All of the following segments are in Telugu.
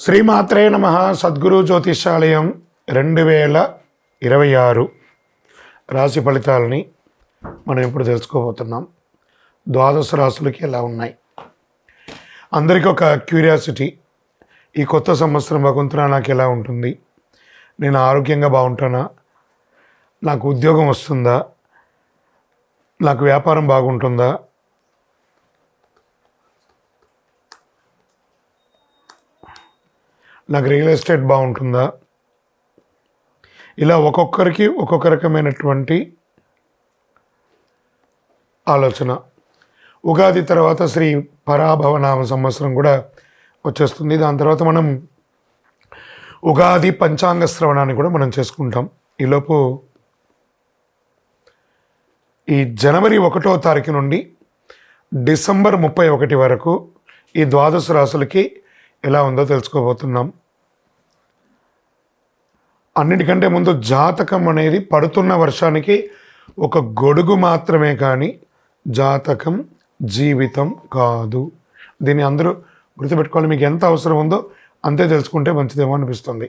శ్రీమాత్రే నమః. సద్గురు జ్యోతిషాలయం 2026 రాశి ఫలితాలని మనం ఇప్పుడు తెలుసుకోబోతున్నాం. ద్వాదశ రాశులకి ఎలా ఉన్నాయి? అందరికీ ఒక క్యూరియాసిటీ, ఈ కొత్త సంవత్సరం భగవంతుడా నాకు ఎలా ఉంటుంది? నేను ఆరోగ్యంగా బాగుంటానా? నాకు ఉద్యోగం వస్తుందా? నాకు వ్యాపారం బాగుంటుందా? నాకు రియల్ ఎస్టేట్ బాగుంటుందా? ఇలా ఒక్కొక్కరికి ఒక్కొక్క రకమైనటువంటి ఆలోచన. ఉగాది తర్వాత శ్రీ పరాభవనామ సంవత్సరం కూడా వచ్చేస్తుంది. దాని తర్వాత మనం ఉగాది పంచాంగ శ్రవణాన్ని కూడా మనం చేసుకుంటాం. ఈలోపు ఈ జనవరి 1వ తారీఖు నుండి డిసెంబర్ 31 వరకు ఈ ద్వాదశ రాశులకి ఎలా ఉందో తెలుసుకోబోతున్నాం. అన్నిటికంటే ముందు జాతకం అనేది పడుతున్న వర్షానికి ఒక గొడుగు మాత్రమే, కానీ జాతకం జీవితం కాదు. దీన్ని అందరూ గుర్తుపెట్టుకోవాలి. మీకు ఎంత అవసరం ఉందో అంతే తెలుసుకుంటే మంచిదేమో అనిపిస్తుంది.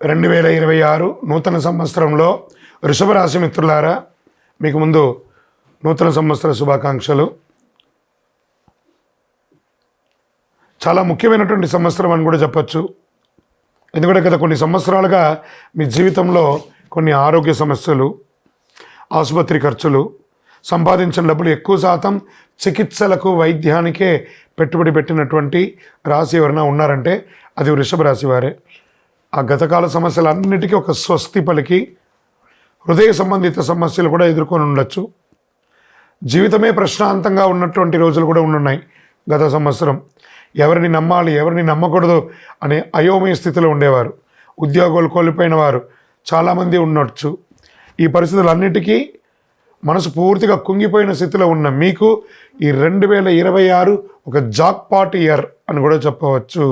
2026 నూతన సంవత్సరంలో వృషభ రాశి మిత్రులారా, మీకు ముందు నూతన సంవత్సర శుభాకాంక్షలు. చాలా ముఖ్యమైనటువంటి సంవత్సరం అని కూడా చెప్పచ్చు. ఎందుకంటే గత కొన్ని సంవత్సరాలుగా మీ జీవితంలో కొన్ని ఆరోగ్య సమస్యలు, ఆసుపత్రి ఖర్చులు, సంపాదించిన డబ్బులు ఎక్కువ శాతం చికిత్సలకు వైద్యానికే పెట్టుబడి పెట్టినటువంటి రాశి ఎవరైనా ఉన్నారంటే అది వృషభ రాశి వారే. ఆ గతకాల సమస్యలన్నిటికీ ఒక స్వస్తి పలికి హృదయ సంబంధిత సమస్యలు కూడా ఎదుర్కొని ఉండొచ్చు. జీవితమే ప్రశాంతంగా ఉన్నటువంటి రోజులు కూడా ఉన్నాయి. గత సంవత్సరం ఎవరిని నమ్మాలి, ఎవరిని నమ్మకూడదు అనే అయోమయ స్థితిలో ఉండేవారు. ఉద్యోగాలు కోల్పోయిన వారు చాలామంది ఉండొచ్చు. ఈ పరిస్థితులన్నిటికీ మనసు పూర్తిగా కుంగిపోయిన స్థితిలో ఉన్న మీకు ఈ 2026 ఒక జాక్పాట్ ఇయర్ అని కూడా చెప్పవచ్చు.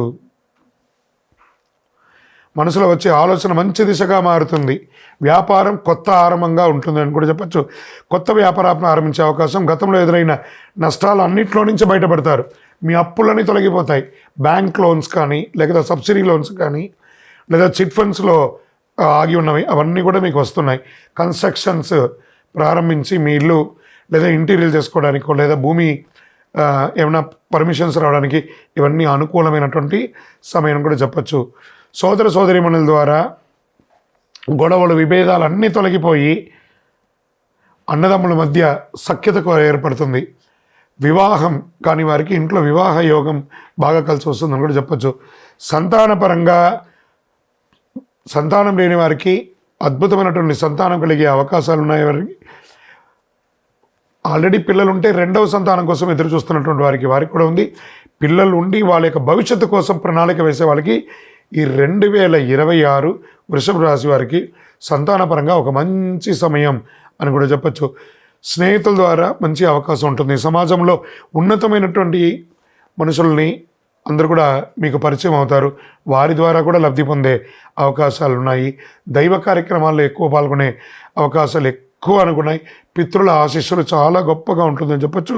మనసులో వచ్చే ఆలోచన మంచి దిశగా మారుతుంది. వ్యాపారం కొత్త ఆరంభంగా ఉంటుంది అని కూడా చెప్పచ్చు. కొత్త వ్యాపారం ఆరంభించే అవకాశం, గతంలో ఎదురైన నష్టాలు అన్నింటిలో నుంచి బయటపడతారు. మీ అప్పులన్నీ తొలగిపోతాయి. బ్యాంక్ లోన్స్ కానీ, లేదా సబ్సిడీ లోన్స్ కానీ, లేదా చిట్ ఫండ్స్లో ఆగి ఉన్నవి అవన్నీ కూడా మీకు వస్తున్నాయి. కన్స్ట్రక్షన్స్ ప్రారంభించి మీ ఇల్లు లేదా ఇంటీరియర్ చేసుకోవడానికో, లేదా భూమి ఏమైనా పర్మిషన్స్ రావడానికి ఇవన్నీ అనుకూలమైనటువంటి సమయం కూడా చెప్పచ్చు. సోదర సోదరీమణుల ద్వారా గొడవలు, విభేదాలు అన్నీ తొలగిపోయి అన్నదమ్ముల మధ్య సఖ్యత ఏర్పడుతుంది. వివాహం కాని వారికి ఇంట్లో వివాహ యోగం బాగా కలిసి వస్తుందని కూడా చెప్పచ్చు. సంతానపరంగా సంతానం లేని వారికి అద్భుతమైనటువంటి సంతానం కలిగే అవకాశాలు ఉన్నాయి. వారికి ఆల్రెడీ పిల్లలు ఉంటే రెండవ సంతానం కోసం ఎదురు చూస్తున్నటువంటి వారికి కూడా ఉంది. పిల్లలు ఉండి వాళ్ళ యొక్క భవిష్యత్తు కోసం ప్రణాళిక వేసే వాళ్ళకి ఈ 2026 వృషభ రాశి వారికి సంతానపరంగా ఒక మంచి సమయం అని కూడా చెప్పచ్చు. స్నేహితుల ద్వారా మంచి అవకాశం ఉంటుంది. సమాజంలో ఉన్నతమైనటువంటి మనుషుల్ని అందరూ కూడా మీకు పరిచయం అవుతారు. వారి ద్వారా కూడా లబ్ధి పొందే అవకాశాలు ఉన్నాయి. దైవ కార్యక్రమాల్లో ఎక్కువ పాల్గొనే అవకాశాలు ఎక్కువ అనుకున్నాయి. పితృల ఆశీస్సులు చాలా గొప్పగా ఉంటుందని చెప్పచ్చు.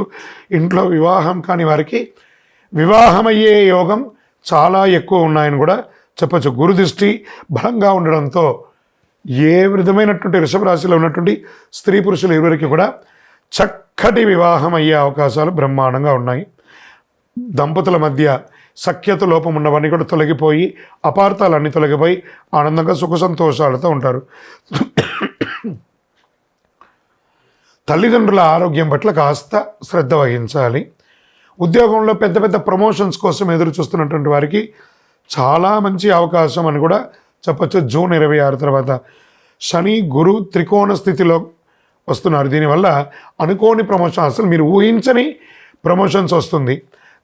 ఇంట్లో వివాహం కాని వారికి వివాహమయ్యే యోగం చాలా ఎక్కువ ఉన్నాయని కూడా చెప్పచ్చు. గురుదృష్టి బలంగా ఉండడంతో ఏ విధమైనటువంటి వృషభ రాశిలో ఉన్నటువంటి స్త్రీ పురుషులు ఇరువురికి కూడా చక్కటి వివాహం అయ్యే అవకాశాలు బ్రహ్మాండంగా ఉన్నాయి. దంపతుల మధ్య సఖ్యత లోపం ఉన్నవన్నీ కూడా తొలగిపోయి, అపార్థాలన్నీ తొలగిపోయి ఆనందంగా సుఖ సంతోషాలతో ఉంటారు. తల్లిదండ్రుల ఆరోగ్యం పట్ల కాస్త శ్రద్ధ వహించాలి. ఉద్యోగంలో పెద్ద పెద్ద ప్రమోషన్స్ కోసం ఎదురు చూస్తున్నటువంటి వారికి చాలా మంచి అవకాశం అని కూడా చెప్పచ్చు. జూన్ 26 తర్వాత శని గురు త్రికోణ స్థితిలో వస్తున్నారు. దీనివల్ల అనుకోని ప్రమోషన్, అసలు మీరు ఊహించని ప్రమోషన్స్ వస్తుంది.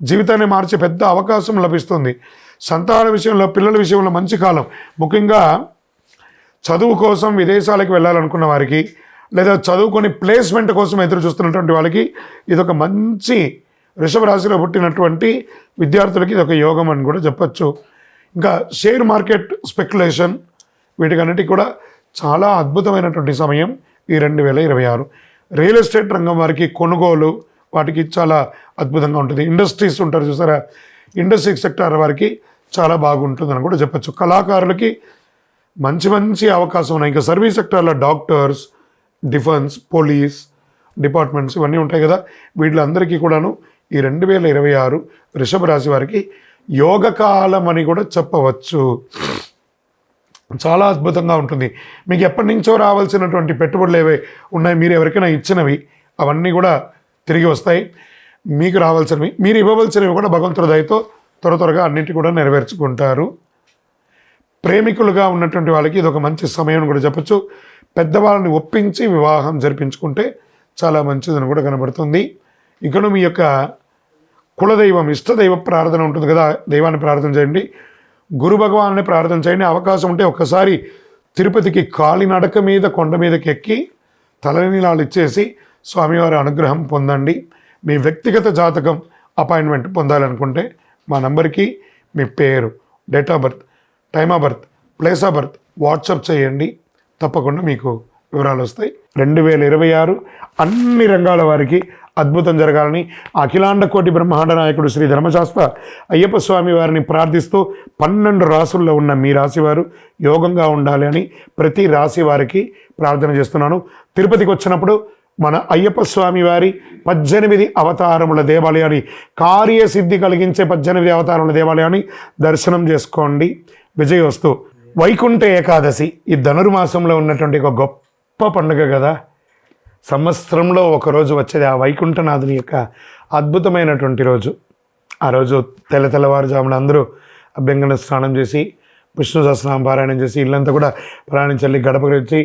జీవితాన్ని మార్చే పెద్ద అవకాశం లభిస్తుంది. సంతాన విషయంలో, పిల్లల విషయంలో మంచి కాలం. ముఖ్యంగా చదువు కోసం విదేశాలకు వెళ్ళాలనుకున్న వారికి, లేదా చదువుకొని ప్లేస్మెంట్ కోసం ఎదురు చూస్తున్నటువంటి వాళ్ళకి ఇదొక మంచి, వృషభ రాశిలో పుట్టినటువంటి విద్యార్థులకి ఇదొక యోగం అని కూడా చెప్పచ్చు. ఇంకా షేర్ మార్కెట్ స్పెక్యులేషన్, వీటికన్నిటికీ కూడా చాలా అద్భుతమైనటువంటి సమయం ఈ 2026. రియల్ ఎస్టేట్ రంగం వారికి కొనుగోలు వాటికి చాలా అద్భుతంగా ఉంటుంది. ఇండస్ట్రీస్ ఉంటారు చూసారా, ఇండస్ట్రీ సెక్టార్ వారికి చాలా బాగుంటుందని కూడా చెప్పచ్చు. కళాకారులకి మంచి మంచి అవకాశం ఉన్నాయి. ఇంకా సర్వీస్ సెక్టార్లో డాక్టర్స్, డిఫెన్స్, పోలీస్ డిపార్ట్మెంట్స్ ఇవన్నీ ఉంటాయి కదా, వీళ్ళందరికీ కూడాను ఈ 2026 వృషభ రాశి వారికి యోగకాలం అని కూడా చెప్పవచ్చు. చాలా అద్భుతంగా ఉంటుంది. మీకు ఎప్పటి నుంచో రావాల్సినటువంటి పెట్టుబడులు ఏవే ఉన్నాయి, మీరు ఎవరికైనా ఇచ్చినవి అవన్నీ కూడా తిరిగి వస్తాయి. మీకు రావాల్సినవి, మీరు ఇవ్వవలసినవి కూడా భగవంతుడి దయతో త్వరగా అన్నింటి కూడా నెరవేర్చుకుంటారు. ప్రేమికులుగా ఉన్నటువంటి వాళ్ళకి ఇది ఒక మంచి సమయం కూడా చెప్పచ్చు. పెద్దవాళ్ళని ఒప్పించి వివాహం జరిపించుకుంటే చాలా మంచిదని కూడా కనబడుతుంది. ఇక్కడ మీ యొక్క కులదైవం, ఇష్టదైవ ప్రార్థన ఉంటుంది కదా, దైవాన్ని ప్రార్థన చేయండి, గురు భగవాన్ని ప్రార్థన చేయండి. అవకాశం ఉంటే ఒక్కసారి తిరుపతికి కాలినడక మీద కొండ మీదకి ఎక్కి తలనీలాలు ఇచ్చేసి స్వామివారి అనుగ్రహం పొందండి. మీ వ్యక్తిగత జాతకం అపాయింట్మెంట్ పొందాలనుకుంటే మా నంబర్కి మీ పేరు, date of birth, time of birth, place of birth WhatsApp చేయండి. తప్పకుండా మీకు వివరాలు వస్తాయి. 2026 అన్ని రంగాల వారికి అద్భుతం జరగాలని అఖిలాండ కోటి బ్రహ్మాండ నాయకుడు శ్రీ ధర్మశాస్త్ర అయ్యప్ప స్వామి వారిని ప్రార్థిస్తూ 12 రాసుల్లో ఉన్న మీ రాశి వారు యోగంగా ఉండాలి అని ప్రతి రాశి వారికి ప్రార్థన చేస్తున్నాను. తిరుపతికి వచ్చినప్పుడు మన అయ్యప్ప స్వామి వారి 18 అవతారముల దేవాలయాన్ని, కార్యసిద్ధి కలిగించే 18 అవతారముల దేవాలయాన్ని దర్శనం చేసుకోండి. విజయోస్తు. వైకుంఠ ఏకాదశి ఈ ధనుర్మాసంలో ఉన్నటువంటి ఒక గొప్ప పండుగ కదా, సంవత్సరంలో ఒకరోజు వచ్చేది ఆ వైకుంఠనాథుని యొక్క అద్భుతమైనటువంటి రోజు. ఆ రోజు తెల్లవారుజామున అందరూ అభ్యంగన స్నానం చేసి విష్ణు సహస్రనామ పారాయణం చేసి ఇల్లంతా కూడా ప్రాణించల్లి గడప వచ్చి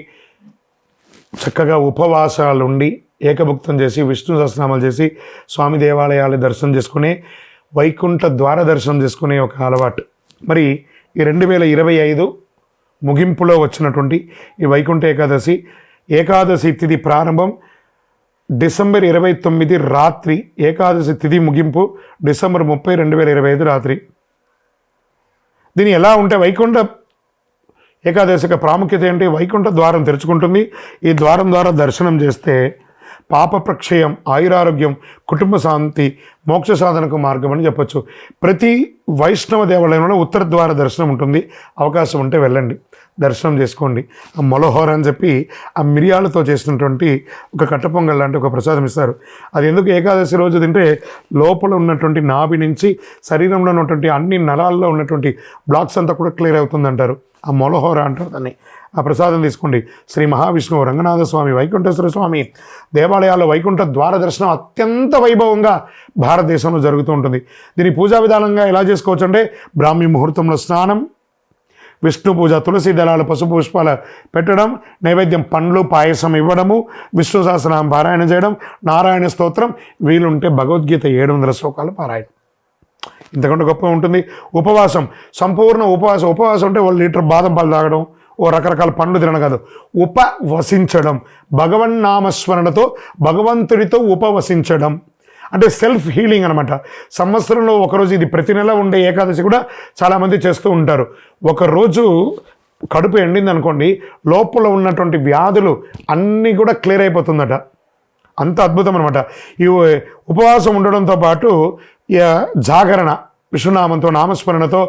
చక్కగా ఉపవాసాలు ఉండి ఏకభుక్తం చేసి విష్ణు సహస్రనామాలు చేసి స్వామి దేవాలయాలు దర్శనం చేసుకునే వైకుంఠ ద్వార దర్శనం చేసుకునే ఒక అలవాటు. మరి ఈ 2025 ముగింపులో వచ్చినటువంటి ఈ వైకుంఠ ఏకాదశి తిథి ప్రారంభం డిసెంబర్ 29 రాత్రి, ఏకాదశి తిథి ముగింపు డిసెంబర్ 30, 2025 రాత్రి. దీని ఎలా ఉంటే వైకుంఠ ఏకాదశికి ప్రాముఖ్యత ఏంటి? వైకుంఠ ద్వారం తెరుచుకుంటుంది. ఈ ద్వారం ద్వారా దర్శనం చేస్తే పాప ప్రక్షయం, ఆయురారోగ్యం, కుటుంబ శాంతి, మోక్ష సాధనకు మార్గం అని చెప్పచ్చు. ప్రతి వైష్ణవ దేవాలయంలో ఉత్తర ద్వార దర్శనం ఉంటుంది. అవకాశం ఉంటే వెళ్ళండి, దర్శనం చేసుకోండి. ఆ మొలహోర అని చెప్పి ఆ మిరియాలతో చేసినటువంటి ఒక కట్టపొంగల్ లాంటి ఒక ప్రసాదం ఇస్తారు. అది ఎందుకు ఏకాదశి రోజు తింటే లోపల ఉన్నటువంటి నాభి నుంచి శరీరంలో ఉన్నటువంటి అన్ని నరాల్లో ఉన్నటువంటి బ్లాక్స్ అంతా కూడా క్లియర్ అవుతుందంటారు. ఆ మొలహోర అంటారు దాన్ని. ఆ ప్రసాదం తీసుకోండి. శ్రీ మహావిష్ణువు, రంగనాథ స్వామి, వైకుంఠేశ్వర స్వామి దేవాలయాల్లో వైకుంఠ ద్వార దర్శనం అత్యంత వైభవంగా భారతదేశంలో జరుగుతూ ఉంటుంది. దీని పూజా విధానంగా ఎలా చేసుకోవచ్చు అంటే బ్రాహ్మీ ముహూర్తంలో స్నానం, విష్ణు పూజ, తులసి దళాలు, పసుపు పుష్పాలు పెట్టడం, నైవేద్యం పండ్లు పాయసం ఇవ్వడము, విష్ణు సహస్రనామం పారాయణ చేయడం, నారాయణ స్తోత్రం, వీలుంటే భగవద్గీత 700 శ్లోకాలు పారాయణం. ఇంతకంటే గొప్ప ఉంటుంది. ఉపవాసం, సంపూర్ణ ఉపవాసం అంటే 1 లీటర్ బాదం పాలు తాగడం, ఓ రకరకాల పండ్లు తినడం కాదు, ఉపవసించడం. భగవన్నామస్మరణతో భగవంతుడితో ఉపవసించడం అంటే సెల్ఫ్ హీలింగ్ అనమాట. సంవత్సరంలో ఒకరోజు, ఇది ప్రతి నెల ఉండే ఏకాదశి కూడా చాలామంది చేస్తూ ఉంటారు. ఒకరోజు కడుపు ఎండింది అనుకోండి, లోపల ఉన్నటువంటి వ్యాధులు అన్నీ కూడా క్లియర్ అయిపోతుందట. అంత అద్భుతం అనమాట. ఈ ఉపవాసం ఉండడంతో పాటు జాగరణ, విష్ణునామంతో, నామస్మరణతో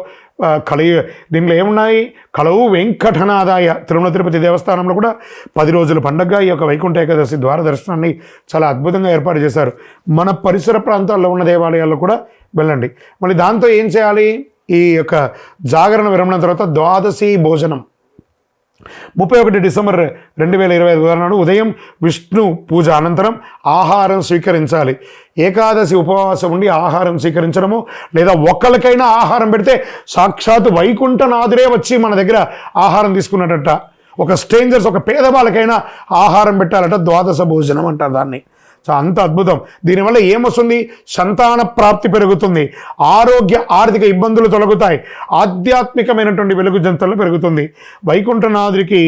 దీంట్లో ఏమున్నాయి? కలవు వెంకటనాదాయ. తిరుమల తిరుపతి దేవస్థానంలో కూడా 10 రోజుల పండుగగా ఈ యొక్క వైకుంఠ ఏకాదశి ద్వార దర్శనాన్ని చాలా అద్భుతంగా ఏర్పాటు చేశారు. మన పరిసర ప్రాంతాల్లో ఉన్న దేవాలయాల్లో కూడా వెళ్ళండి. మళ్ళీ దాంతో ఏం చేయాలి? ఈ యొక్క జాగరణ విరమణ తర్వాత ద్వాదశి భోజనం 31 డిసెంబర్ 2025 నాడు ఉదయం విష్ణు పూజ అనంతరం ఆహారం స్వీకరించాలి. ఏకాదశి ఉపవాసం ఉండి ఆహారం స్వీకరించడము, లేదా ఒక్కరికైనా ఆహారం పెడితే సాక్షాత్ వైకుంఠనాథుడే వచ్చి మన దగ్గర ఆహారం తీసుకున్నట్ట. ఒక స్ట్రేంజర్స్, ఒక పేదవాళ్ళకైనా ఆహారం పెట్టాలట. ద్వాదశ భోజనం అంటారు దాన్ని. అంత అద్భుతం. దీనివల్ల ఏమొస్తుంది? సంతాన ప్రాప్తి పెరుగుతుంది, ఆరోగ్య ఆర్థిక ఇబ్బందులు తొలగుతాయి, ఆధ్యాత్మికమైనటువంటి వెలుగు జంతలు పెరుగుతుంది. వైకుంఠనాథుడికి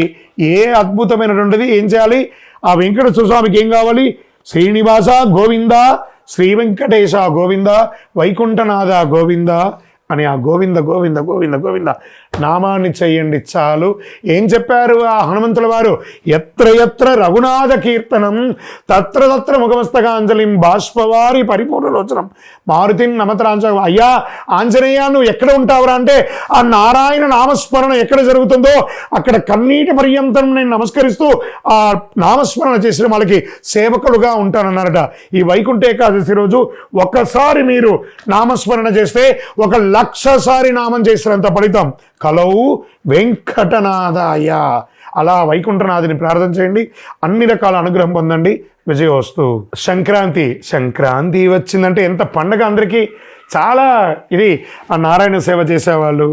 ఏ అద్భుతమైనటువంటిది ఏం చేయాలి? ఆ వెంకటేశ్వర స్వామికి ఏం కావాలి? శ్రీనివాస గోవింద, శ్రీ వెంకటేశ గోవింద, వైకుంఠనాథ గోవింద అని ఆ గోవింద గోవింద గోవింద గోవింద నామాన్ని చెయ్యండి చాలు. ఏం చెప్పారు ఆ హనుమంతుల వారు? ఎత్ర ఎత్ర రఘునాథ కీర్తనం తత్ర తత్ర ముఖమస్తకాంజలిం బాష్పవారి పరిపూర్ణలోచనం మారుతిని నమతరాంజ. అయ్యా ఆంజనేయ, నువ్వు ఎక్కడ ఉంటావురా అంటే ఆ నారాయణ నామస్మరణ ఎక్కడ జరుగుతుందో అక్కడ కన్నీటి పర్యంతం నేను నమస్కరిస్తూ ఆ నామస్మరణ చేసిన వాళ్ళకి సేవకులుగా ఉంటానన్నారట. ఈ వైకుంఠ ఏకాదశి రోజు ఒక్కసారి మీరు నామస్మరణ చేస్తే 1,00,000 సారి నామం చేసినంత ఫలితం. కలవు వెంకటనాథాయ. అలా వైకుంఠనాథుని ప్రార్థన చేయండి, అన్ని రకాల అనుగ్రహం పొందండి. విజయోస్తు. సంక్రాంతి వచ్చిందంటే ఎంత పండగ అందరికీ. చాలా ఇది ఆ నారాయణ సేవ చేసేవాళ్ళు,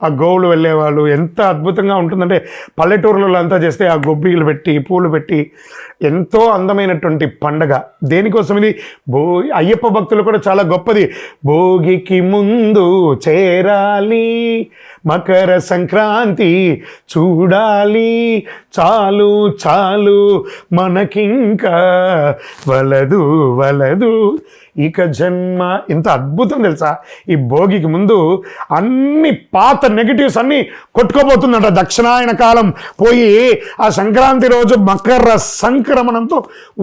ఆ గోవులు వెళ్ళేవాళ్ళు ఎంత అద్భుతంగా ఉంటుందంటే పల్లెటూరులలో అంతా చేస్తే ఆ గొబ్బిలు పెట్టి పూలు పెట్టి ఎంతో అందమైనటువంటి పండగ. దేనికోసం ఇది? అయ్యప్ప భక్తులు కూడా చాలా గొప్పది. భోగికి ముందు చేరాలి, మకర సంక్రాంతి చూడాలి, చాలు చాలు మనకింకా వలదు ఇక జన్మ. ఇంత అద్భుతం తెలుసా? ఈ భోగికి ముందు అన్ని పాత నెగిటివ్స్ అన్నీ కొట్టుకోబోతుందంట. దక్షిణాయన కాలం పోయి ఆ సంక్రాంతి రోజు మకర సంక్రమణంతో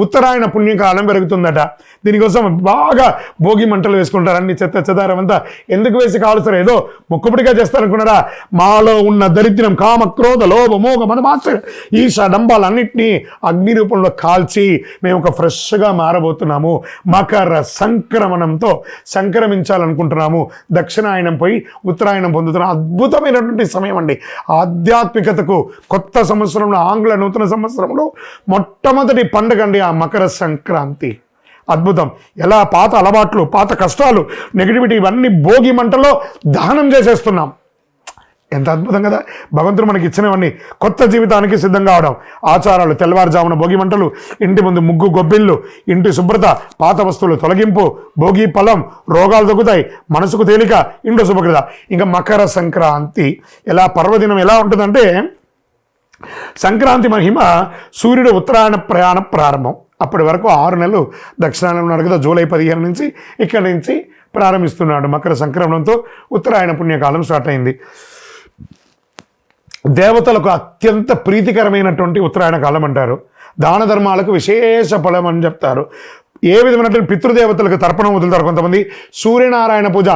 ఉత్తరాయణ పుణ్యకాలం పెరుగుతుందట. దీనికోసం బాగా భోగి మంటలు వేసుకుంటారు. అన్ని చెత్త చెదారం అంతా ఎందుకు వేసి కాలుస్తారు? ఏదో మొక్కుబడిగా చేస్తారనుకున్నారా? మాలో ఉన్న దరిద్రం, కామ, క్రోధ, లోభ, మోహ, మదమాత్సర్య, ఈర్ష, డంబాలన్నింటినీ అగ్ని రూపంలో కాల్చి మేము ఒక ఫ్రెష్గా మారబోతున్నాము. మకర సంక్రమణంతో సంక్రమించాలనుకుంటున్నాము. దక్షిణాయనం పోయి ఉత్తరాయణం పొందుతున్నాం. అద్భుతమైనటువంటి సమయం అండి ఆధ్యాత్మికతకు. కొత్త సంవత్సరంలో, ఆంగ్ల నూతన సంవత్సరంలో మొట్టమొదటి పండుగ అండి ఆ మకర సంక్రాంతి. అద్భుతం. ఎలా పాత అలవాట్లు, పాత కష్టాలు, నెగిటివిటీ ఇవన్నీ భోగి మంటలో దహనం చేసేస్తున్నాం. ఎంత అద్భుతం కదా! భగవంతుడు మనకి ఇచ్చినవన్నీ కొత్త జీవితానికి సిద్ధంగా అవడం. ఆచారాలు, తెల్లవారుజామున భోగి మంటలు, ఇంటి ముందు ముగ్గు, గొబ్బిళ్ళు, ఇంటి శుభ్రత, పాత వస్తువులు తొలగింపు, భోగి ఫలం, రోగాలు తగ్గుతాయి, మనసుకు తేలిక, ఇంట్లో శుభకృత. ఇంకా మకర సంక్రాంతి ఎలా పర్వదినం ఎలా ఉంటుందంటే, సంక్రాంతి మహిమ సూర్యుడు ఉత్తరాయణ ప్రయాణ ప్రారంభం. అప్పటి వరకు 6 నెలలు దక్షిణాయనం ఉన్నాడు కదా. జూలై 15 నుంచి ఇక్కడి నుంచి ప్రారంభిస్తున్నాడు. మకర సంక్రమణంతో ఉత్తరాయణ పుణ్యకాలం స్టార్ట్ అయింది. దేవతలకు అత్యంత ప్రీతికరమైనటువంటి ఉత్తరాయణ కాలం అంటారు. దాన ధర్మాలకు విశేష ఫలం అని చెప్తారు. ఏ విధమైనటువంటి పితృదేవతలకు తర్పణం వదులుతారు కొంతమంది. సూర్యనారాయణ పూజ,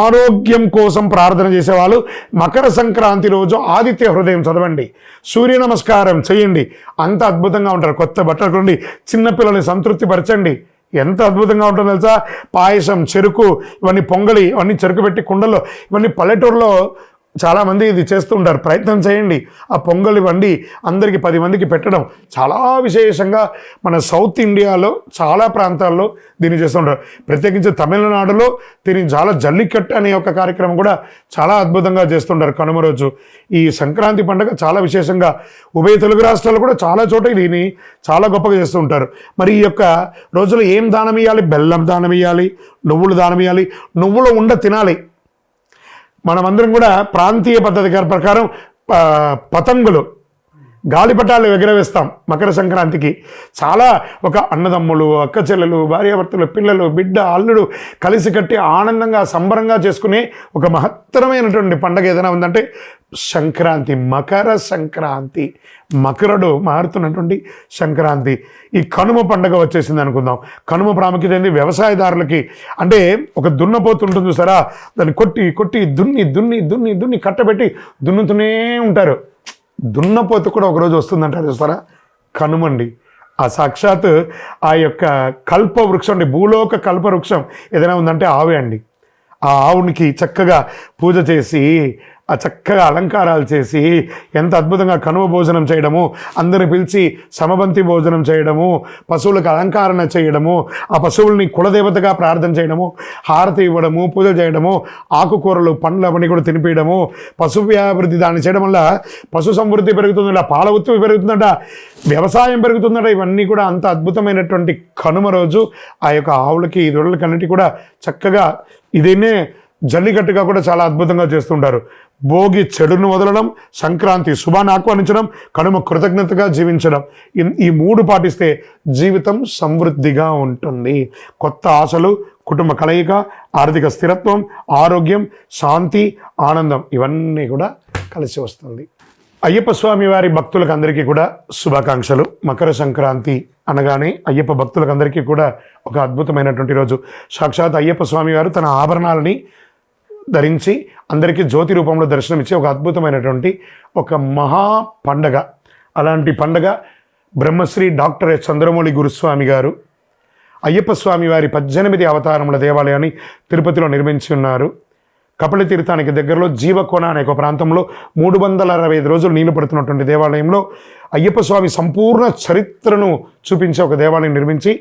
ఆరోగ్యం కోసం ప్రార్థన చేసేవాళ్ళు మకర సంక్రాంతి రోజు ఆదిత్య హృదయం చదవండి, సూర్య నమస్కారం చేయండి. అంత అద్భుతంగా ఉంటారు. కొత్త బట్టలు కొండి, చిన్నపిల్లల్ని సంతృప్తి పరచండి. ఎంత అద్భుతంగా ఉంటుందో తెలుసా? పాయసం, చెరుకు, ఇవన్నీ పొంగలి, ఇవన్నీ చెరుకు పెట్టి కుండల్లో, ఇవన్నీ పల్లెటూరులో చాలామంది ఇది చేస్తూ ఉంటారు. ప్రయత్నం చేయండి. ఆ పొంగలి వండి అందరికీ 10 మందికి పెట్టడం చాలా విశేషంగా. మన సౌత్ ఇండియాలో చాలా ప్రాంతాల్లో దీన్ని చేస్తూ ఉంటారు. ప్రత్యేకించి తమిళనాడులో దీన్ని చాలా జల్లికట్టు అనే ఒక కార్యక్రమం కూడా చాలా అద్భుతంగా చేస్తుంటారు కనుమ రోజు. ఈ సంక్రాంతి పండుగ చాలా విశేషంగా ఉభయ తెలుగు రాష్ట్రాలు కూడా చాలా చోట దీన్ని చాలా గొప్పగా చేస్తూ ఉంటారు. మరి ఈ యొక్క రోజులో ఏం దానం ఇవ్వాలి? బెల్లం దానం ఇవ్వాలి, నువ్వులు దానం ఇవ్వాలి, నువ్వుల ఉండ తినాలి. మనమందరం కూడా ప్రాంతీయ పద్ధతి ప్రకారం పతంగులు, గాలిపటాలు ఎగరవేస్తాం మకర సంక్రాంతికి. చాలా ఒక అన్నదమ్ములు, అక్క చెల్లెలు, భార్యాభర్తలు, పిల్లలు, బిడ్డ, అల్లుడు కలిసి కట్టి ఆనందంగా సంబరంగా చేసుకునే ఒక మహత్తరమైనటువంటి పండుగ ఏదైనా ఉందంటే సంక్రాంతి. మకర సంక్రాంతి, మకరుడు మారుతున్నటువంటి సంక్రాంతి. ఈ కనుమ పండుగ వచ్చేసింది అనుకుందాం. కనుమ ప్రాముఖ్యత ఏంది? వ్యవసాయదారులకి. అంటే ఒక దున్నపోతు ఉంటుంది సరా, దాన్ని కొట్టి కొట్టి దున్ని దున్ని దున్ని దున్ని కట్టబెట్టి దున్నుతూనే ఉంటారు. దున్నపోతు కూడా ఒకరోజు వస్తుందంటారు చూస్తారా, కనుమండి. ఆ సాక్షాత్ ఆ యొక్క కల్ప వృక్షం అండి, భూలోక కల్ప వృక్షం ఏదైనా ఉందంటే ఆవే అండి. ఆ ఆవునికి చక్కగా పూజ చేసి, ఆ చక్కగా అలంకారాలు చేసి, ఎంత అద్భుతంగా కనుమ భోజనం చేయడము, అందరిని పిలిచి సమబంతి భోజనం చేయడము, పశువులకు అలంకరణ చేయడము, ఆ పశువుల్ని కులదేవతగా ప్రార్థన చేయడము, హారతి ఇవ్వడము, పూజ చేయడము, ఆకుకూరలు, పండ్లు అవన్నీ కూడా తినిపించడము, పశు వ్యాభివృద్ధి దాన్ని చేయడం వల్ల పశు సమృద్ధి పెరుగుతుందట, పాల ఉత్పత్తి పెరుగుతుందట, వ్యవసాయం పెరుగుతుందట. ఇవన్నీ కూడా అంత అద్భుతమైనటువంటి కనుమ రోజు ఆ యొక్క ఆవులకి, దొరలకన్నిటి కూడా చక్కగా ఇదేనే జల్లికట్టుగా కూడా చాలా అద్భుతంగా చేస్తుంటారు. భోగి చెడును వదలడం, సంక్రాంతి శుభాన్ని ఆహ్వానించడం, కనుమ కృతజ్ఞతగా జీవించడం. ఈ 3 పాటిస్తే జీవితం సమృద్ధిగా ఉంటుంది. కొత్త ఆశలు, కుటుంబ కలయిక, ఆర్థిక స్థిరత్వం, ఆరోగ్యం, శాంతి, ఆనందం ఇవన్నీ కూడా కలిసి వస్తుంది. అయ్యప్ప స్వామి వారి భక్తులకు అందరికీ కూడా శుభాకాంక్షలు. మకర సంక్రాంతి అనగానే అయ్యప్ప భక్తులకు అందరికీ కూడా ఒక అద్భుతమైనటువంటి రోజు. సాక్షాత్ అయ్యప్ప స్వామి వారు తన ఆభరణాలని ధరించి అందరికీ జ్యోతి రూపంలో దర్శనమిచ్చే ఒక అద్భుతమైనటువంటి ఒక మహా పండగ. అలాంటి పండగ బ్రహ్మశ్రీ డాక్టర్ ఎస్ చంద్రమౌళి గురుస్వామి గారు అయ్యప్ప స్వామి వారి 18 అవతారముల దేవాలయాన్ని తిరుపతిలో నిర్మించి ఉన్నారు. కపిల తీర్థానికి దగ్గరలో జీవకోన అనే ఒక ప్రాంతంలో 365 రోజులు నీళ్లు పడుతున్నటువంటి దేవాలయంలో అయ్యప్ప స్వామి సంపూర్ణ చరిత్రను చూపించే ఒక దేవాలయం నిర్మించి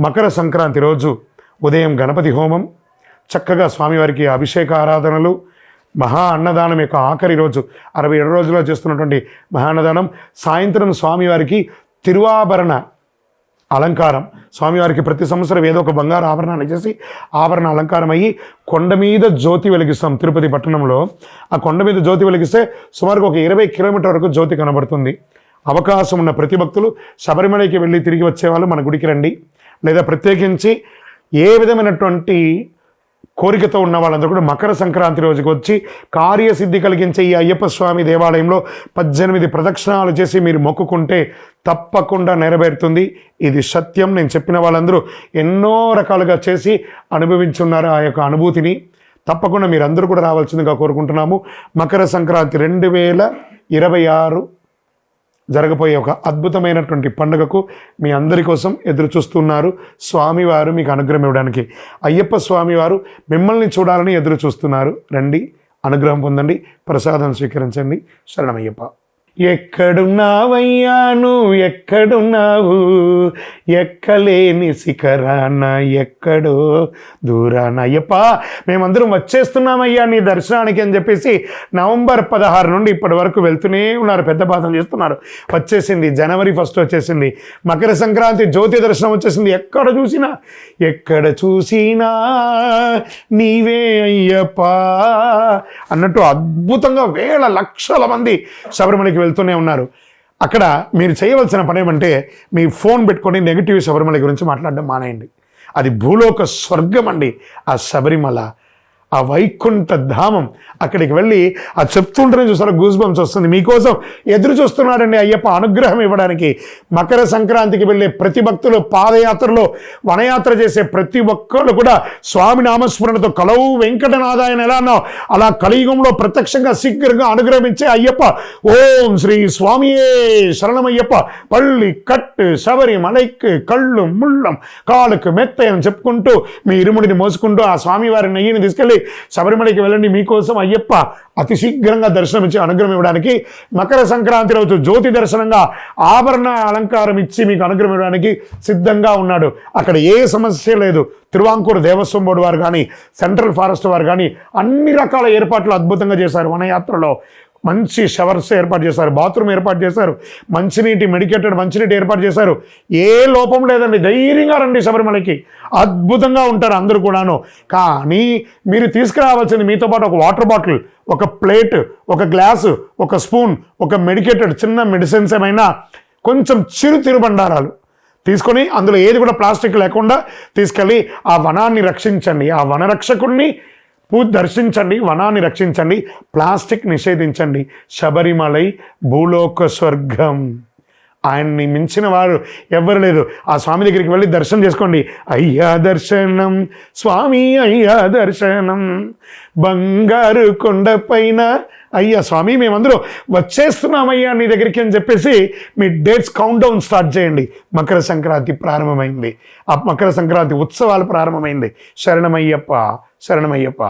మకర సంక్రాంతి రోజు ఉదయం గణపతి హోమం, చక్కగా స్వామివారికి అభిషేక ఆరాధనలు, మహా అన్నదానం యొక్క ఆఖరి రోజు 67 రోజుల్లో చేస్తున్నటువంటి మహా అన్నదానం, సాయంత్రం స్వామివారికి తిరువాభరణ అలంకారం. స్వామివారికి ప్రతి సంవత్సరం ఏదో ఒక బంగారు ఆభరణాన్ని చేసి ఆభరణ అలంకారం అయ్యి కొండ మీద జ్యోతి వెలిగిస్తాం. తిరుపతి పట్టణంలో ఆ కొండ మీద జ్యోతి వెలిగిస్తే సుమారుగా ఒక 20 కిలోమీటర్ వరకు జ్యోతి కనబడుతుంది. అవకాశం ఉన్న ప్రతి భక్తులు శబరిమలకి వెళ్ళి తిరిగి వచ్చేవాళ్ళు మన గుడికి రండి. లేదా ప్రత్యేకించి ఏ విధమైనటువంటి కోరికతో ఉన్న వాళ్ళందరూ కూడా మకర సంక్రాంతి రోజుకి వచ్చి కార్యసిద్ధి కలిగించే ఈ అయ్యప్ప స్వామి దేవాలయంలో 18 ప్రదక్షిణాలు చేసి మీరు మొక్కుకుంటే తప్పకుండా నెరవేరుతుంది. ఇది సత్యం. నేను చెప్పిన వాళ్ళందరూ ఎన్నో రకాలుగా చేసి అనుభవించున్నారు ఆ యొక్క అనుభూతిని. తప్పకుండా మీరందరూ కూడా రావాల్సిందిగా కోరుకుంటున్నాము. మకర సంక్రాంతి 2026 జరగబోయే ఒక అద్భుతమైనటువంటి పండుగకు మీ అందరి కోసం ఎదురు చూస్తున్నారు. స్వామివారు మీకు అనుగ్రహం ఇవ్వడానికి అయ్యప్ప స్వామివారు మిమ్మల్ని చూడాలని ఎదురు చూస్తున్నారు. రండి, అనుగ్రహం పొందండి, ప్రసాదం స్వీకరించండి. శరణమయ్యప్ప. ఎక్కడున్నావయ్యా నువ్వు ఎక్కడున్నావు, ఎక్కలేని శిఖరాన ఎక్కడో దూరాన. అయ్యప్ప మేమందరం వచ్చేస్తున్నామయ్యా నీ దర్శనానికి అని చెప్పేసి నవంబర్ 16 నుండి ఇప్పటి వరకు వెళ్తూనే ఉన్నారు. పెద్ద బాధలు చేస్తున్నారు. వచ్చేసింది జనవరి 1 వచ్చేసింది. మకర సంక్రాంతి జ్యోతి దర్శనం వచ్చేసింది. ఎక్కడ చూసినా నీవే అయ్యప్ప అన్నట్టు అద్భుతంగా వేల లక్షల మంది శబరిమలకి వెళ్తూనే ఉన్నారు. అక్కడ మీరు చేయవలసిన పని ఏమంటే మీ ఫోన్ పెట్టుకొని నెగిటివ్ శబరిమల గురించి మాట్లాడడం మానేయండి. అది భూలోక స్వర్గం అండి ఆ శబరిమల, ఆ వైకుంఠ ధామం. అక్కడికి వెళ్ళి ఆ చెప్తుంటేనే చూసారా గూస్ బంప్స్ వస్తుంది. మీకోసం ఎదురు చూస్తున్నాడండి అయ్యప్ప అనుగ్రహం ఇవ్వడానికి. మకర సంక్రాంతికి వెళ్ళే ప్రతి భక్తులు, పాదయాత్రలో వనయాత్ర చేసే ప్రతి ఒక్కళ్ళు కూడా స్వామి నామస్మరణతో కలవు వెంకటనాథాయన ఎలా అన్నావు అలా కలియుగంలో ప్రత్యక్షంగా శీఘ్రంగా అనుగ్రహించే అయ్యప్ప. ఓం శ్రీ స్వామియే శరణమయ్యప్ప. పళ్ళి కట్టు శబరిమలైకి కళ్ళు ముళ్ళం కాలుకు మెత్త అని చెప్పుకుంటూ మీ ఇరుముడిని మోసుకుంటూ ఆ స్వామివారి నెయ్యిని తీసుకెళ్ళి శబరిమలకి వెళ్ళండి. మీకోసం అయ్యప్ప అతి శీఘ్రంగా దర్శనం ఇచ్చి అనుగ్రహం ఇవ్వడానికి మకర సంక్రాంతి రోజు జ్యోతి దర్శనంగా ఆభరణ అలంకారం ఇచ్చి మీకు అనుగ్రహం ఇవ్వడానికి సిద్ధంగా ఉన్నాడు. అక్కడ ఏ సమస్య లేదు. తిరువాంకూరు దేవస్వం బోర్డు వారు కానీ, సెంట్రల్ ఫారెస్ట్ వారు కానీ అన్ని రకాల ఏర్పాట్లు అద్భుతంగా చేశారు. వనయాత్రలో మంచి షవర్స్ ఏర్పాటు చేశారు, బాత్రూమ్ ఏర్పాటు చేశారు, మెడికేటెడ్ మంచినీటి ఏర్పాటు చేశారు. ఏ లోపం లేదండి. ధైర్యంగా రండి శబరిమలకి. అద్భుతంగా ఉంటారు అందరూ కూడాను. కానీ మీరు తీసుకురావాల్సింది మీతో పాటు ఒక వాటర్ బాటిల్, ఒక ప్లేట్, ఒక గ్లాసు, ఒక స్పూన్, ఒక మెడికేటెడ్ చిన్న మెడిసిన్స్ ఏమైనా, కొంచెం చిరు తిరుబండారాలు తీసుకొని అందులో ఏది కూడా ప్లాస్టిక్ లేకుండా తీసుకెళ్ళి ఆ వనాన్ని రక్షించండి. ఆ వనరక్షకుడిని దర్శించండి, వనాన్ని రక్షించండి, ప్లాస్టిక్ నిషేధించండి. శబరిమలై భూలోక స్వర్గం. ఆయన్ని మించిన వారు ఎవ్వరు లేదు. ఆ స్వామి దగ్గరికి వెళ్ళి దర్శనం చేసుకోండి. అయ్యా దర్శనం స్వామి, అయ్యా దర్శనం బంగారు కొండపైన. అయ్యా స్వామి మేమందరూ వచ్చేస్తున్నామయ్యా నీ దగ్గరికి అని చెప్పేసి మీ డేట్స్ కౌంట్ డౌన్ స్టార్ట్ చేయండి. మకర సంక్రాంతి ప్రారంభమైంది. ఆ మకర సంక్రాంతి ఉత్సవాలు ప్రారంభమైంది. శరణమయ్యప్ప, శరణమయ్యప్ప.